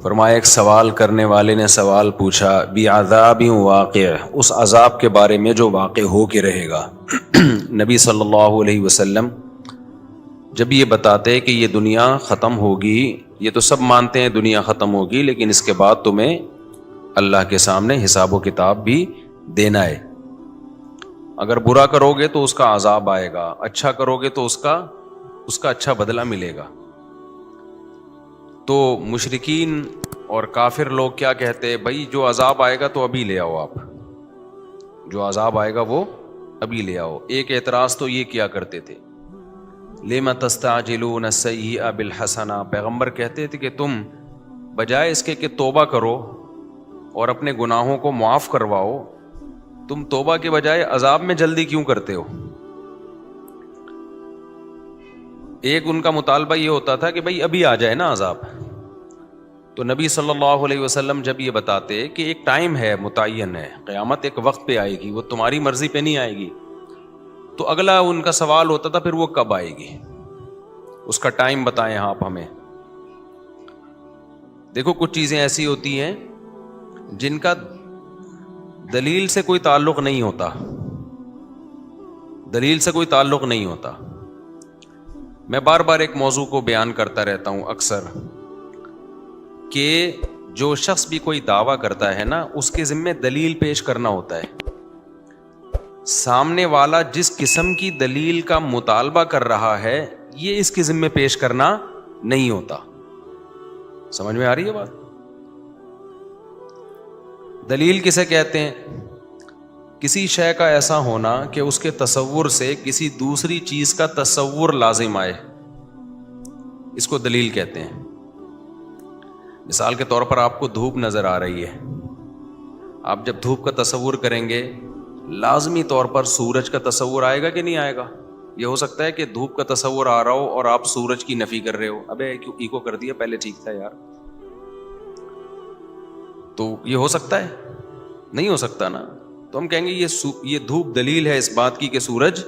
فرمایا ایک سوال کرنے والے نے سوال پوچھا بعذاب واقع، اس عذاب کے بارے میں جو واقع ہو کے رہے گا۔ نبی صلی اللہ علیہ وسلم جب یہ بتاتے کہ یہ دنیا ختم ہوگی، یہ تو سب مانتے ہیں دنیا ختم ہوگی، لیکن اس کے بعد تمہیں اللہ کے سامنے حساب و کتاب بھی دینا ہے۔ اگر برا کرو گے تو اس کا عذاب آئے گا، اچھا کرو گے تو اس کا اچھا بدلہ ملے گا۔ تو مشرکین اور کافر لوگ کیا کہتے ہیں؟ بھائی جو عذاب آئے گا تو ابھی لے آؤ، آپ جو عذاب آئے گا وہ ابھی لے آؤ۔ ایک اعتراض تو یہ کیا کرتے تھے، لِمَ تَسْتَعْجِلُونَ السَّيِّئَ بِالْحَسَنَةِ، پیغمبر کہتے تھے کہ تم بجائے اس کے کہ توبہ کرو اور اپنے گناہوں کو معاف کرواؤ، تم توبہ کے بجائے عذاب میں جلدی کیوں کرتے ہو؟ ایک ان کا مطالبہ یہ ہوتا تھا کہ بھائی ابھی آ جائے نا عذاب۔ تو نبی صلی اللہ علیہ وسلم جب یہ بتاتے کہ ایک ٹائم ہے، متعین ہے، قیامت ایک وقت پہ آئے گی، وہ تمہاری مرضی پہ نہیں آئے گی، تو اگلا ان کا سوال ہوتا تھا پھر وہ کب آئے گی، اس کا ٹائم بتائیں آپ ہمیں۔ دیکھو کچھ چیزیں ایسی ہوتی ہیں جن کا دلیل سے کوئی تعلق نہیں ہوتا، دلیل سے کوئی تعلق نہیں ہوتا۔ میں بار بار ایک موضوع کو بیان کرتا رہتا ہوں اکثر، کہ جو شخص بھی کوئی دعویٰ کرتا ہے نا، اس کے ذمہ دلیل پیش کرنا ہوتا ہے۔ سامنے والا جس قسم کی دلیل کا مطالبہ کر رہا ہے، یہ اس کے ذمہ پیش کرنا نہیں ہوتا۔ سمجھ میں آ رہی ہے بات؟ دلیل کسے کہتے ہیں؟ کسی شے کا ایسا ہونا کہ اس کے تصور سے کسی دوسری چیز کا تصور لازم آئے، اس کو دلیل کہتے ہیں۔ مثال کے طور پر آپ کو دھوپ نظر آ رہی ہے، آپ جب دھوپ کا تصور کریں گے لازمی طور پر سورج کا تصور آئے گا کہ نہیں آئے گا؟ یہ ہو سکتا ہے کہ دھوپ کا تصور آ رہا ہو اور آپ سورج کی نفی کر رہے ہو، ابے کیوں ایکو کر دیا، پہلے ٹھیک تھا یار۔ تو یہ ہو سکتا ہے؟ نہیں ہو سکتا نا۔ تو ہم کہیں گے یہ دھوپ دلیل ہے اس بات کی کہ سورج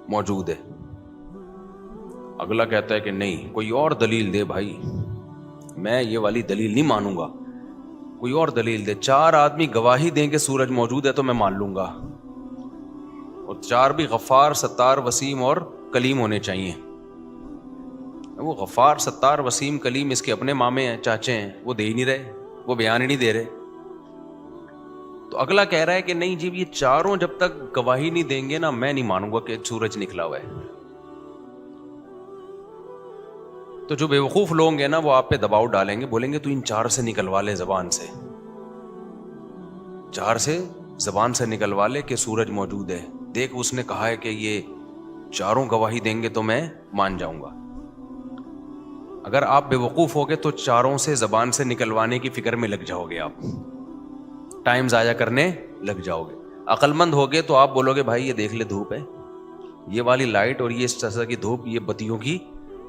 موجود ہے۔ اگلا کہتا ہے کہ نہیں، کوئی اور دلیل دے بھائی، میں یہ والی دلیل نہیں مانوں گا، کوئی اور دلیل دے۔ چار آدمی گواہی دیں کہ سورج موجود ہے تو میں مان لوں گا، اور چار بھی غفار، ستار، وسیم اور کلیم ہونے چاہیے۔ وہ غفار، ستار، وسیم، کلیم اس کے اپنے مامے ہیں، چاچے ہیں، وہ دے ہی نہیں رہے، وہ بیان ہی نہیں دے رہے۔ تو اگلا کہہ رہا ہے کہ نہیں جی، یہ چاروں جب تک گواہی نہیں دیں گے نا، میں نہیں مانوں گا کہ سورج نکلا ہوا ہے۔ تو جو بیوقوف لوگ ہیں نا، وہ آپ پہ دباؤ ڈالیں گے، بولیں گے تو ان چار سے نکلوا لے، زبان سے، چار سے زبان سے نکلوا لے کہ سورج موجود ہے، دیکھ اس نے کہا ہے کہ یہ چاروں گواہی دیں گے تو میں مان جاؤں گا۔ اگر آپ بیوقوف ہوگے تو چاروں سے زبان سے نکلوانے کی فکر میں لگ جاؤ گے، آپ ٹائم ضائع کرنے لگ جاؤ گے۔ عقل مند ہوگے تو آپ بولو گے بھائی یہ دیکھ لے دھوپ ہے، یہ والی لائٹ اور یہ اس طرح کی دھوپ یہ بتیوں کی،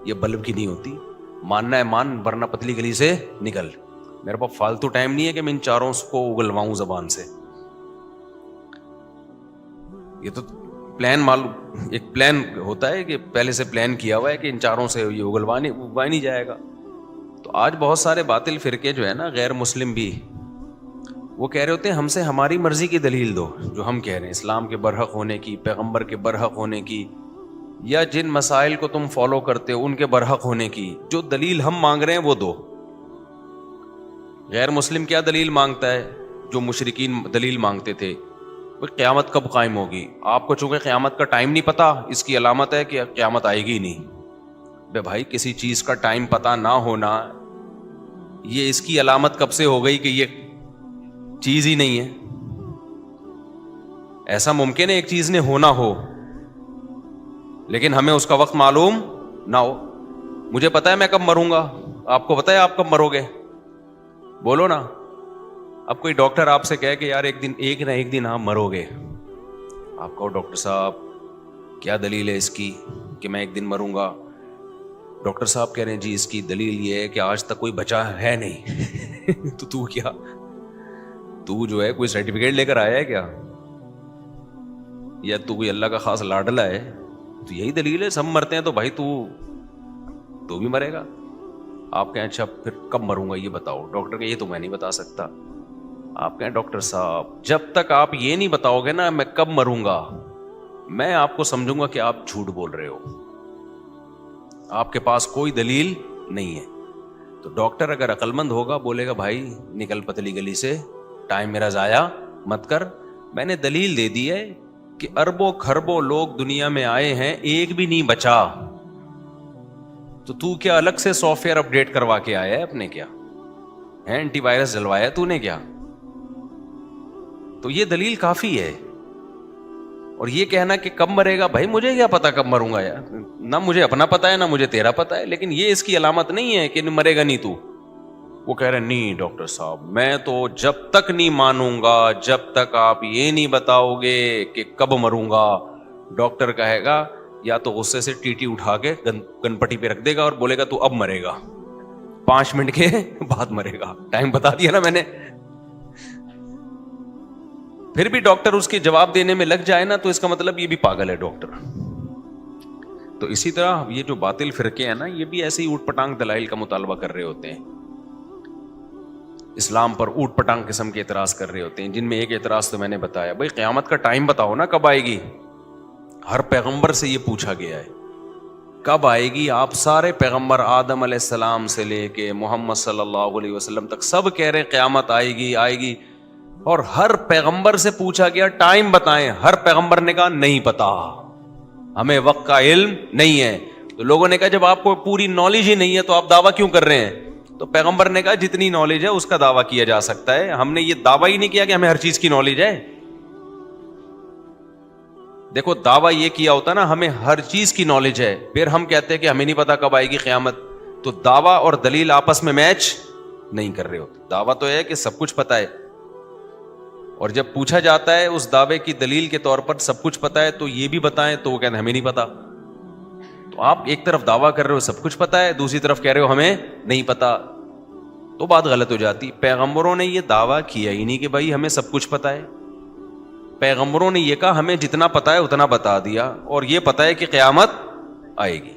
یہ بلب کی نہیں ہوتی، ماننا ہے مان، ورنہ پتلی گلی سے نکل۔ میرے پاس فالتو ٹائم نہیں ہے کہ میں ان چاروں کو اگلواؤں زبان سے۔ یہ تو پلان ایک پلان ہوتا ہے کہ پہلے سے پلان کیا ہوا ہے کہ ان چاروں سے یہ اگلوا نہیں جائے گا۔ تو آج بہت سارے باطل فرقے جو ہے نا، غیر مسلم بھی، وہ کہہ رہے ہوتے ہیں ہم سے ہماری مرضی کی دلیل دو، جو ہم کہہ رہے ہیں اسلام کے برحق ہونے کی، پیغمبر کے برحق ہونے کی، یا جن مسائل کو تم فالو کرتے ہو ان کے برحق ہونے کی، جو دلیل ہم مانگ رہے ہیں وہ دو۔ غیر مسلم کیا دلیل مانگتا ہے؟ جو مشرکین دلیل مانگتے تھے، قیامت کب قائم ہوگی؟ آپ کو چونکہ قیامت کا ٹائم نہیں پتا، اس کی علامت ہے کہ قیامت آئے گی نہیں۔ بے بھائی کسی چیز کا ٹائم پتا نہ ہونا، یہ اس کی علامت کب سے ہو گئی کہ یہ چیز ہی نہیں ہے؟ ایسا ممکن ہے ایک چیز نے ہونا ہو لیکن ہمیں اس کا وقت معلوم نہ ہو۔ مجھے پتا ہے میں کب مروں گا، آپ کو پتا ہے آپ کب مرو گے؟ بولو نا۔ اب کوئی ڈاکٹر آپ سے کہے کہ یار ایک نہ ایک دن آپ مرو گے، آپ کہو ڈاکٹر صاحب کیا دلیل ہے اس کی کہ میں ایک دن مروں گا؟ ڈاکٹر صاحب کہہ رہے ہیں جی اس کی دلیل یہ ہے کہ آج تک کوئی بچا ہے نہیں۔ تو کیا تو جو ہے کوئی سرٹیفکیٹ لے کر آیا ہے کیا؟ یا تو کوئی اللہ کا خاص لاڈلا ہے؟ تو یہی دلیل ہے، سب مرتے ہیں تو بھائی تو بھی مرے گا۔ آپ کہیں اچھا پھر کب مروں گا یہ بتاؤ. ڈاکٹر کہ یہ تو میں نہیں بتا سکتا. آپ کہیں ڈاکٹر صاحب جب تک آپ یہ نہیں بتاؤ گے نا میں کب مروں گا, میں آپ کو سمجھوں گا کہ آپ جھوٹ بول رہے ہو, آپ کے پاس کوئی دلیل نہیں ہے. تو ڈاکٹر اگر عقل مند ہوگا بولے گا بھائی نکل پتلی گلی سے, ٹائم میرا ضائع مت کر, میں نے دلیل دے دی ہے کہ اربوں کھربوں لوگ دنیا میں آئے ہیں, ایک بھی نہیں بچا, تو کیا الگ سے سافٹ ویئر اپڈیٹ کروا کے آیا ہے اپنے, کیا اینٹی وائرس ڈلوایا تو نے کیا؟ تو یہ دلیل کافی ہے. اور یہ کہنا کہ کب مرے گا, بھائی مجھے کیا پتا کب مروں گا یار, نہ مجھے اپنا پتا ہے نہ مجھے تیرا پتا ہے, لیکن یہ اس کی علامت نہیں ہے کہ مرے گا نہیں تو. وہ کہہ رہے نہیں ڈاکٹر صاحب میں تو جب تک نہیں مانوں گا جب تک آپ یہ نہیں بتاؤ گے کہ کب مروں گا. ڈاکٹر کہے گا یا تو غصے سے ٹی اٹھا کے گن پٹی پہ رکھ دے گا اور بولے گا تو اب مرے گا, 5 منٹ کے بعد مرے گا, ٹائم بتا دیا نا میں نے. پھر بھی ڈاکٹر اس کے جواب دینے میں لگ جائے نا تو اس کا مطلب یہ بھی پاگل ہے ڈاکٹر. تو اسی طرح یہ جو باطل فرقے ہیں نا یہ بھی ایسے ہی اوٹ پٹانگ دلائل کا مطالبہ کر رہے ہوتے ہیں, اسلام پر اوٹ پٹانگ قسم کے اعتراض کر رہے ہوتے ہیں, جن میں ایک اعتراض تو میں نے بتایا, بھائی قیامت کا ٹائم بتاؤ نا کب آئے گی. ہر پیغمبر سے یہ پوچھا گیا ہے کب آئے گی. آپ سارے پیغمبر آدم علیہ السلام سے لے کے محمد صلی اللہ علیہ وسلم تک سب کہہ رہے ہیں قیامت آئے گی آئے گی, اور ہر پیغمبر سے پوچھا گیا ٹائم بتائیں, ہر پیغمبر نے کہا نہیں پتا, ہمیں وقت کا علم نہیں ہے. تو لوگوں نے کہا جب آپ کو پوری نالج ہی نہیں ہے تو آپ دعویٰ کیوں کر رہے ہیں؟ تو پیغمبر نے کہا جتنی نالج ہے اس کا دعویٰ کیا جا سکتا ہے, ہم نے یہ دعویٰ ہی نہیں کیا کہ ہمیں ہر چیز کی نالج ہے. دیکھو دعویٰ یہ کیا ہوتا نا ہمیں ہر چیز کی نالج ہے, پھر ہم کہتے ہیں کہ ہمیں نہیں پتا کب آئے گی قیامت, تو دعویٰ اور دلیل آپس میں میچ نہیں کر رہے ہوتے. دعویٰ تو ہے کہ سب کچھ پتا ہے, اور جب پوچھا جاتا ہے اس دعوے کی دلیل کے طور پر سب کچھ پتا ہے تو یہ بھی بتائیں, تو وہ کہتے ہیں ہمیں نہیں پتا. تو آپ ایک طرف دعویٰ کر رہے ہو سب کچھ پتا ہے, دوسری طرف کہہ رہے ہو ہمیں نہیں پتا, تو بات غلط ہو جاتی. پیغمبروں نے یہ دعویٰ کیا ہی نہیں کہ بھائی ہمیں سب کچھ پتا ہے. پیغمبروں نے یہ کہا ہمیں جتنا پتا ہے اتنا بتا دیا, اور یہ پتا ہے کہ قیامت آئے گی,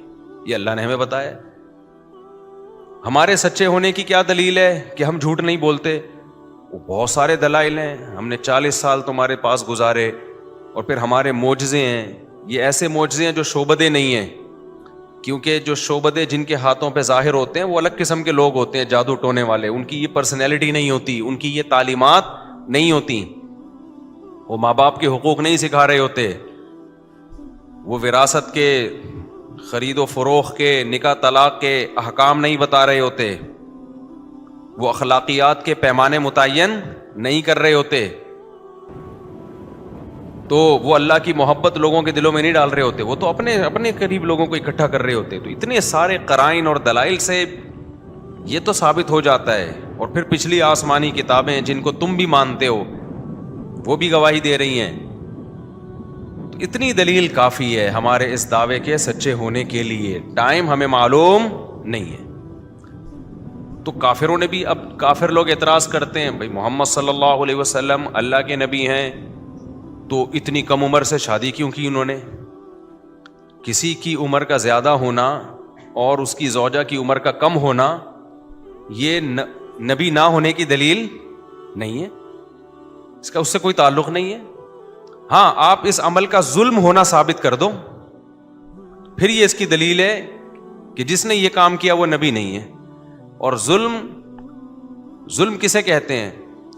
یہ اللہ نے ہمیں بتایا. ہمارے سچے ہونے کی کیا دلیل ہے کہ ہم جھوٹ نہیں بولتے؟ وہ بہت سارے دلائل ہیں, ہم نے 40 سال تمہارے پاس گزارے, اور پھر ہمارے معجزے ہیں, یہ ایسے معجزے ہیں جو شعبدے نہیں ہیں, کیونکہ جو شعبدے جن کے ہاتھوں پہ ظاہر ہوتے ہیں وہ الگ قسم کے لوگ ہوتے ہیں, جادو ٹونے والے, ان کی یہ پرسنالٹی نہیں ہوتی, ان کی یہ تعلیمات نہیں ہوتی, وہ ماں باپ کے حقوق نہیں سکھا رہے ہوتے, وہ وراثت کے خرید و فروخت کے نکاح طلاق کے احکام نہیں بتا رہے ہوتے, وہ اخلاقیات کے پیمانے متعین نہیں کر رہے ہوتے, تو وہ اللہ کی محبت لوگوں کے دلوں میں نہیں ڈال رہے ہوتے, وہ تو اپنے قریب لوگوں کو اکٹھا کر رہے ہوتے. تو اتنے سارے قرائن اور دلائل سے یہ تو ثابت ہو جاتا ہے. اور پھر پچھلی آسمانی کتابیں جن کو تم بھی مانتے ہو وہ بھی گواہی دے رہی ہیں. تو اتنی دلیل کافی ہے ہمارے اس دعوے کے سچے ہونے کے لیے. ٹائم ہمیں معلوم نہیں ہے. تو کافروں نے بھی, اب کافر لوگ اعتراض کرتے ہیں بھائی محمد صلی اللہ علیہ وسلم اللہ کے نبی ہیں تو اتنی کم عمر سے شادی کیوں کی انہوں نے؟ کسی کی عمر کا زیادہ ہونا اور اس کی زوجہ کی عمر کا کم ہونا یہ نبی نہ ہونے کی دلیل نہیں ہے, اس کا اس سے کوئی تعلق نہیں ہے. ہاں آپ اس عمل کا ظلم ہونا ثابت کر دو, پھر یہ اس کی دلیل ہے کہ جس نے یہ کام کیا وہ نبی نہیں ہے. اور ظلم کسے کہتے ہیں؟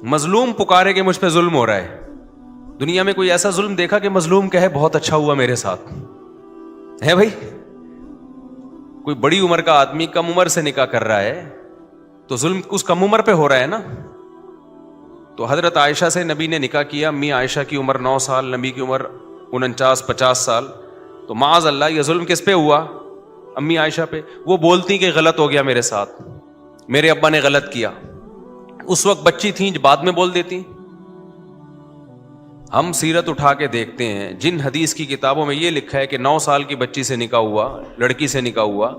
مظلوم پکارے کہ مجھ پہ ظلم ہو رہا ہے. دنیا میں کوئی ایسا ظلم دیکھا کہ مظلوم کہے بہت اچھا ہوا میرے ساتھ ہے؟ بھائی کوئی بڑی عمر کا آدمی کم عمر سے نکاح کر رہا ہے تو ظلم اس کم عمر پہ ہو رہا ہے نا. تو حضرت عائشہ سے نبی نے نکاح کیا, امی عائشہ کی عمر 9 سال, نبی کی عمر 49-50 سال, تو معاذ اللہ یہ ظلم کس پہ ہوا؟ امی عائشہ پہ. وہ بولتی کہ غلط ہو گیا میرے ساتھ, میرے ابا نے غلط کیا. اس وقت بچی تھیں, بعد میں بول دیتی. ہم سیرت اٹھا کے دیکھتے ہیں, جن حدیث کی کتابوں میں یہ لکھا ہے کہ 9 سال کی بچی سے نکاح ہوا, لڑکی سے نکاح ہوا,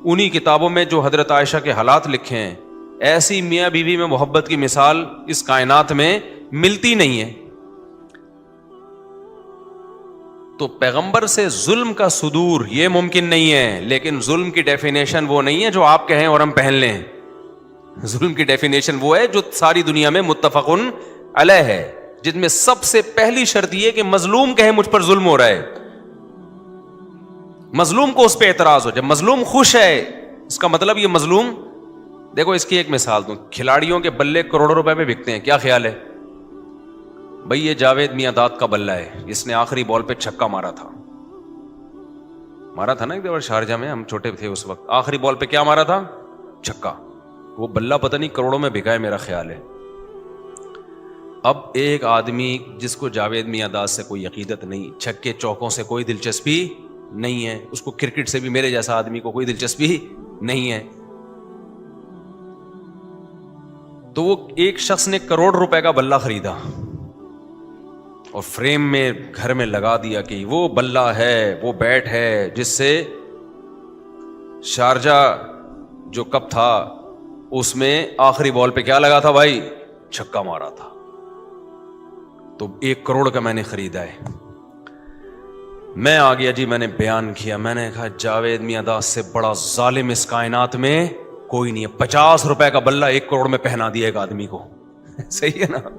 انہی کتابوں میں جو حضرت عائشہ کے حالات لکھے ہیں, ایسی میاں بیوی میں محبت کی مثال اس کائنات میں ملتی نہیں ہے. تو پیغمبر سے ظلم کا صدور یہ ممکن نہیں ہے، لیکن ظلم کی ڈیفینیشن وہ نہیں ہے جو آپ کہیں اور ہم پہن لیں. ظلم کی ڈیفینیشن وہ ہے جو ساری دنیا میں متفقن علیہ ہے، جن میں سب سے پہلی شرط یہ کہ مظلوم کہے مجھ پر ظلم ہو رہا ہے، مظلوم کو اس پہ اعتراض ہو. جب مظلوم خوش ہے اس کا مطلب یہ مظلوم. دیکھو اس کی ایک مثال دوں، کھلاڑیوں کے بلے کروڑوں روپے میں بکتے ہیں، کیا خیال ہے بھئی؟ یہ جاوید میاں داد کا بلہ ہے، جس نے آخری بال پہ چھکا مارا تھا نا ایک دفعہ شارجہ میں، ہم چھوٹے تھے اس وقت. آخری بال پہ کیا مارا تھا؟ چھکا. وہ بلہ پتہ نہیں کروڑوں میں بکا ہے میرا خیال ہے. اب ایک آدمی جس کو جاوید میاں داد سے کوئی عقیدت نہیں، چھکے چوکوں سے کوئی دلچسپی نہیں ہے، اس کو کرکٹ سے بھی میرے جیسا آدمی کو کوئی دلچسپی نہیں ہے، تو وہ ایک شخص نے کروڑ روپے کا بلہ خریدا اور فریم میں گھر میں لگا دیا کہ وہ بلہ ہے، وہ بیٹ ہے جس سے شارجہ جو کپ تھا اس میں آخری بال پہ کیا لگا تھا بھائی؟ چھکا مارا تھا. تو 1 کروڑ کا میں نے خریدا ہے. میں آ گیا جی، میں نے بیان کیا، میں نے کہا جاوید میاں داد سے بڑا ظالم اس کائنات میں کوئی نہیں ہے. 50 روپے کا بلہ 1 کروڑ میں پہنا دیا ایک آدمی کو. صحیح ہے نا؟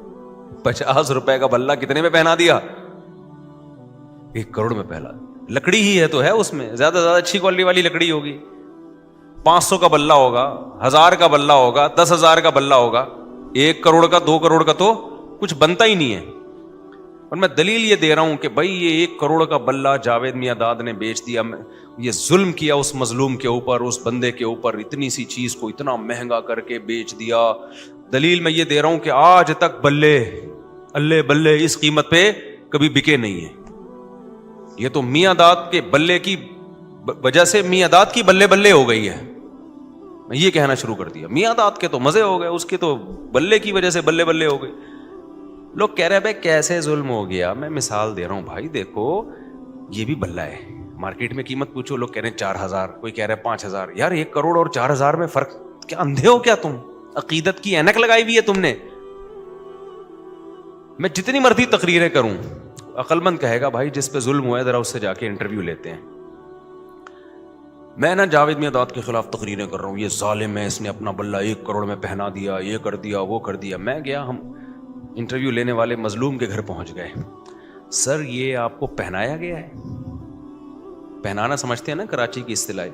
50 روپے کا بلہ کتنے میں پہنا دیا؟ 1 کروڑ میں پہلا. لکڑی ہی ہے تو ہے، اس میں زیادہ سے زیادہ اچھی کوالٹی والی لکڑی ہوگی. 500 کا بلہ ہوگا، 1000 کا بلہ ہوگا، 10,000 کا بلہ ہوگا. 1 کروڑ کا 2 کروڑ کا تو کچھ بنتا ہی نہیں ہے. اور میں دلیل یہ دے رہا ہوں کہ بھائی یہ 1 کروڑ کا بلہ جاوید میاں داد نے بیچ دیا. یہ ظلم کیا اس مظلوم کے اوپر، اس بندے کے اوپر، اتنی سی چیز کو اتنا مہنگا کر کے بیچ دیا. دلیل میں یہ دے رہا ہوں کہ آج تک بلے اللہ بلے اس قیمت پہ کبھی بکے نہیں ہیں. یہ تو میاں داد کے بلے کی وجہ سے میاں داد کی بلے بلے ہو گئی ہے. میں یہ کہنا شروع کر دیا میاں داد کے تو مزے ہو گئے، اس کے تو بلے کی وجہ سے بلے بلے ہو گئے. لوگ کہہ رہے ہیں بھائی کیسے ظلم ہو گیا. میں مثال دے رہا ہوں بھائی، دیکھو یہ بھی بلہ ہے، مارکیٹ میں قیمت پوچھو، لوگ کہہ رہے ہیں 4,000، کوئی کہہ رہے ہیں 5,000. یار 1 کروڑ اور 4,000 میں فرق کیا؟ اندھے ہو کیا تم؟ عقیدت کی اینک لگائی ہوئی ہے تم نے. میں جتنی مرضی تقریریں کروں، عقل مند کہے گا بھائی جس پہ ظلم ہوا ہے ذرا اس سے جا کے انٹرویو لیتے ہیں. میں نا جاوید میاں داد کے خلاف تقریریں کر رہا ہوں، یہ ظالم ہے، اس نے اپنا بلہ 1 کروڑ میں پہنا دیا، یہ کر دیا، وہ کر دیا. میں گیا، ہم انٹرویو لینے والے مظلوم کے گھر پہنچ گئے. سر یہ آپ کو پہنایا گیا ہے؟ پہنانا سمجھتے ہیں نا کراچی کی اصطلاح.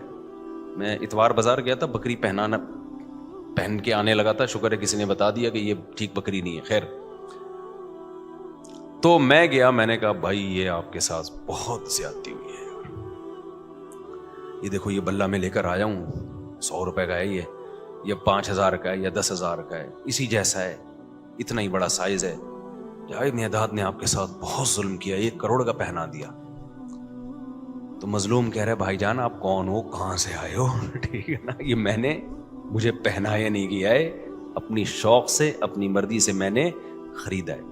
میں اتوار بازار گیا تھا، بکری پہنانا پہن کے آنے لگا تھا، شکر ہے کسی نے بتا دیا کہ یہ ٹھیک بکری نہیں ہے. خیر، تو میں گیا، میں نے کہا بھائی یہ آپ کے ساتھ بہت زیادتی ہوئی ہے. یہ دیکھو یہ بلہ میں لے کر آیا ہوں، 100 روپے کا ہے، یہ 5,000 کا ہے یا 10,000 کا ہے، اسی جیسا ہے، اتنا ہی بڑا سائز ہے. جاوید میاں داد نے آپ کے ساتھ بہت ظلم کیا، 1 کروڑ کا پہنا دیا. تو مظلوم کہہ رہے بھائی جان آپ کون ہو، کہاں سے آئے ہو؟ ٹھیک ہے نا، یہ میں نے مجھے پہنایا نہیں گیا ہے، اپنی شوق سے اپنی مرضی سے میں نے خریدا ہے،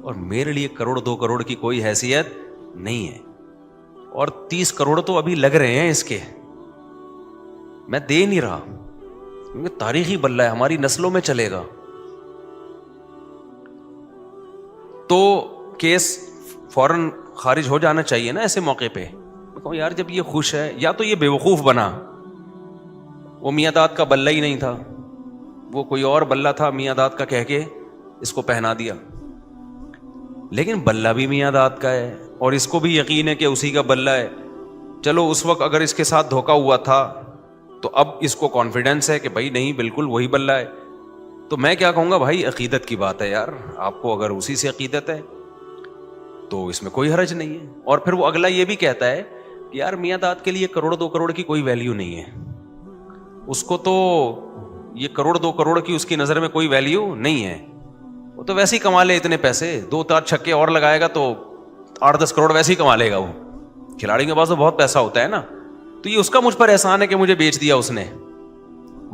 اور میرے لیے 1 کروڑ 2 کروڑ کی کوئی حیثیت نہیں ہے. اور 30 کروڑ تو ابھی لگ رہے ہیں اس کے، میں دے نہیں رہا کیونکہ تاریخی بلہ ہے، ہماری نسلوں میں چلے گا. تو کیس فوراً خارج ہو جانا چاہیے نا ایسے موقع پہ. کہوں یار جب یہ خوش ہے، یا تو یہ بے وقوف بنا، وہ میاں داد کا بلہ ہی نہیں تھا، وہ کوئی اور بلہ تھا میاں داد کا کہہ کے اس کو پہنا دیا. لیکن بلہ بھی میاں داد کا ہے اور اس کو بھی یقین ہے کہ اسی کا بلہ ہے. چلو اس وقت اگر اس کے ساتھ دھوکا ہوا تھا تو اب اس کو کانفیڈنس ہے کہ بھائی نہیں بالکل وہی بلہ ہے. تو میں کیا کہوں گا بھائی عقیدت کی بات ہے یار، آپ کو اگر اسی سے عقیدت ہے تو اس میں کوئی حرج نہیں ہے. اور پھر وہ اگلا یہ بھی کہتا ہے کہ یار میاں داد کے لیے 1 کروڑ 2 کروڑ کی کوئی ویلیو نہیں ہے، اس کو تو یہ 1 کروڑ 2 کروڑ کی اس کی نظر میں کوئی ویلیو نہیں ہے، وہ تو ویسے ہی کما لے اتنے پیسے، 2-4 چھکے اور لگائے گا تو 8-10 کروڑ ویسے ہی کما لے گا. وہ کھلاڑی کے پاس تو بہت پیسہ ہوتا ہے نا، تو یہ اس کا مجھ پر احسان ہے کہ مجھے بیچ دیا اس نے،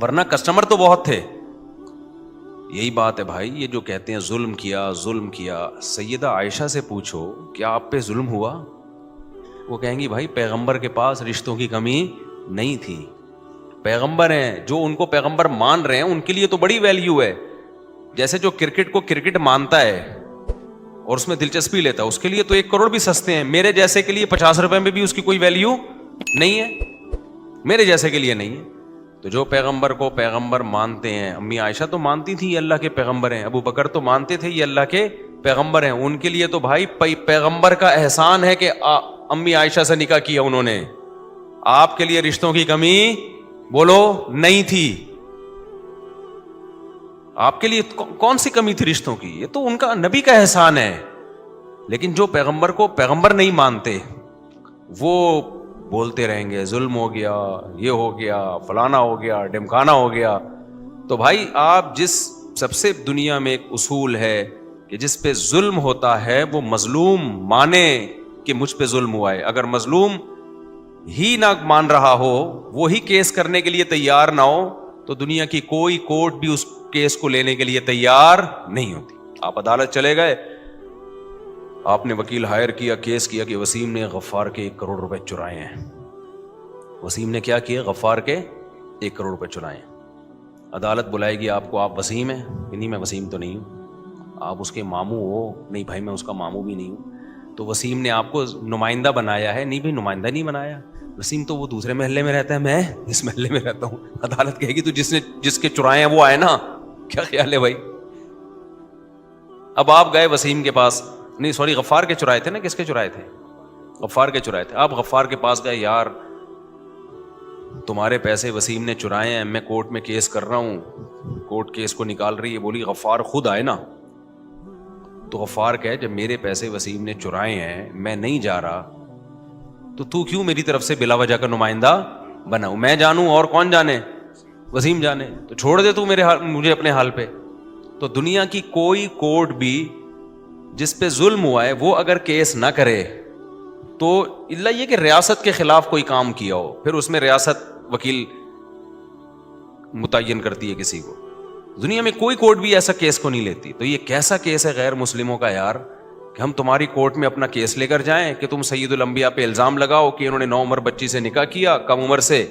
ورنہ کسٹمر تو بہت تھے. یہی بات ہے بھائی، یہ جو کہتے ہیں ظلم کیا ظلم کیا، سیدہ عائشہ سے پوچھو کیا آپ پہ ظلم ہوا؟ وہ کہیں گی بھائی پیغمبر کے پاس رشتوں کی کمی نہیں تھی، پیغمبر ہیں، جو ان کو پیغمبر مان رہے ہیں ان کے لیے تو بڑی ویلیو ہے. جیسے جو کرکٹ کو کرکٹ مانتا ہے اور اس میں دلچسپی لیتا ہے, اس کے لیے تو 1 کروڑ بھی سستے ہیں. میرے جیسے کے لیے 50 روپے میں بھی اس کی کوئی ویلیو نہیں ہے, میرے جیسے کے لیے نہیں ہے. تو جو پیغمبر کو پیغمبر مانتے ہیں, امی عائشہ تو مانتی تھی یہ اللہ کے پیغمبر ہیں, ابو بکر تو مانتے تھے یہ اللہ کے پیغمبر ہیں, ان کے لیے تو بھائی پیغمبر کا احسان ہے کہ امی عائشہ سے نکاح کیا انہوں نے. آپ کے لیے رشتوں کی کمی بولو نہیں تھی. آپ کے لیے کون سی کمی تھی رشتوں کی؟ یہ تو ان کا نبی کا احسان ہے. لیکن جو پیغمبر کو پیغمبر نہیں مانتے وہ بولتے رہیں گے ظلم ہو گیا, یہ ہو گیا, فلانا ہو گیا, ڈمکانا ہو گیا. تو بھائی آپ جس سب سے دنیا میں ایک اصول ہے کہ جس پہ ظلم ہوتا ہے وہ مظلوم مانے کہ مجھ پہ ظلم ہوا ہے. اگر مظلوم ہی نہ مان رہا ہو, وہی کیس کرنے کے لیے تیار نہ ہو, تو دنیا کی کوئی کورٹ بھی اس کیس کو لینے کے لیے تیار نہیں ہوتی. آپ عدالت چلے گئے, آپ نے وکیل ہائر کیا, کیس کیا کہ وسیم نے غفار کے 1 کروڑ روپے چرائے ہیں. وسیم نے کیا کیا؟ غفار کے 1 کروڑ روپے چرائے ہیں. عدالت بلائے گی آپ کو, آپ وسیم ہیں؟ کہ نہیں میں وسیم تو نہیں ہوں. آپ اس کے ماموں ہو؟ نہیں بھائی میں اس کا ماموں بھی نہیں ہوں. تو وسیم نے آپ کو نمائندہ بنایا ہے؟ نہیں بھائی نمائندہ نہیں بنایا. وسیم تو وہ دوسرے محلے میں رہتا ہے, میں اس محلے میں رہتا ہوں. عدالت کہے گی تو جس کے چرائے ہیں وہ آئے نا. کیا خیال ہے بھائی؟ اب آپ گئے وسیم کے پاس, نہیں سوری غفار کے چرائے تھے نا, کس کے چرائے تھے؟ غفار کے چرائے تھے. آپ غفار کے پاس گئے, یار تمہارے پیسے وسیم نے چرائے ہیں, میں کورٹ میں کیس کر رہا ہوں, کورٹ کیس کو نکال رہی ہے. بولی غفار خود آئے نا. تو غفار کہے جب میرے پیسے وسیم نے چرائے ہیں, میں نہیں جا رہا, تو کیوں میری طرف سے بلا وجہ کا نمائندہ بناؤں؟ میں جانوں اور کون جانے؟ وسیم جانے. تو چھوڑ دے تو مجھے اپنے حال پہ. تو دنیا کی کوئی کورٹ بھی جس پہ ظلم ہوا ہے وہ اگر کیس نہ کرے تو اللہ یہ کہ ریاست کے خلاف کوئی کام کیا ہو, پھر اس میں ریاست وکیل متعین کرتی ہے کسی کو. دنیا میں کوئی کورٹ بھی ایسا کیس کو نہیں لیتی. تو یہ کیسا کیس ہے غیر مسلموں کا یار, کہ ہم تمہاری کورٹ میں اپنا کیس لے کر جائیں کہ تم سید الانبیاء پہ الزام لگاؤ کہ انہوں نے 9 عمر بچی سے نکاح کیا کم عمر سے,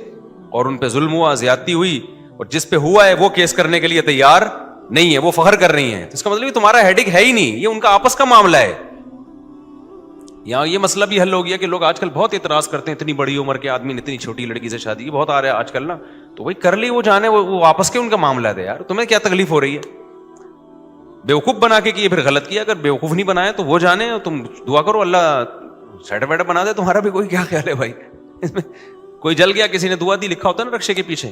اور ان پہ ظلم ہوا, زیادتی ہوئی, اور جس پہ ہوا ہے وہ کیس کرنے کے لیے تیار نہیں ہے, وہ فخر کر رہی ہیں. تو اس کا مطلب تمہارا ہیڈک ہے ہی نہیں, یہ ان کا آپس کا معاملہ ہے. یہاں یہ مسئلہ بھی حل ہو گیا کہ لوگ آج کل بہت اعتراض کرتے ہیں, اتنی بڑی عمر کے آدمی نے اتنی چھوٹی لڑکی سے شادی کی, بہت آ رہا ہے آج کل نا. تو وہی کر لی, وہ جانے, وہ آپس کے ان کا معاملہ ہے یار, تمہیں کیا تکلیف ہو رہی ہے؟ بیوقوف بنا کے کیے پھر غلط کیا, اگر بیوقوف نہیں بنائے تو وہ جانے, تم دعا کرو اللہ سیٹ بیٹا بنا دے تمہارا بھی. کوئی کیا خیال ہے بھائی اس میں؟ کوئی جل گیا, کسی نے دعا دی, لکھا ہوتا ہے نا رکشے کے پیچھے,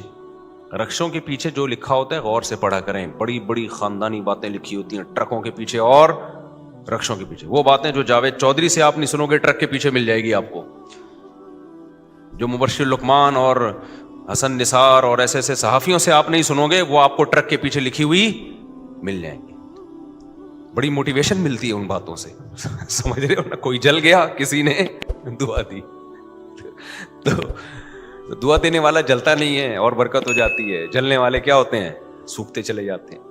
رکشوں کے پیچھے جو لکھا ہوتا ہے غور سے پڑھا کریں, بڑی بڑی خاندانی باتیں لکھی ہوتی ہیں ٹرکوں کے پیچھے اور رکشوں کے پیچھے. وہ باتیں جو جاوید چودھری سے آپ نہیں سنو گے, ٹرک کے پیچھے مل جائے گی آپ کو. جو مبشر لقمان اور حسن نثار اور ایسے ایسے صحافیوں سے آپ نہیں سنو گے, وہ آپ کو ٹرک کے پیچھے لکھی ہوئی مل جائیں گی. بڑی موٹیویشن ملتی ہے ان باتوں سے, سمجھ رہے ہو نا. کوئی جل گیا, کسی نے دعا دی, تو دعا دینے والا جلتا نہیں ہے اور برکت ہو جاتی ہے, جلنے والے کیا ہوتے ہیں؟ سوکھتے چلے جاتے ہیں.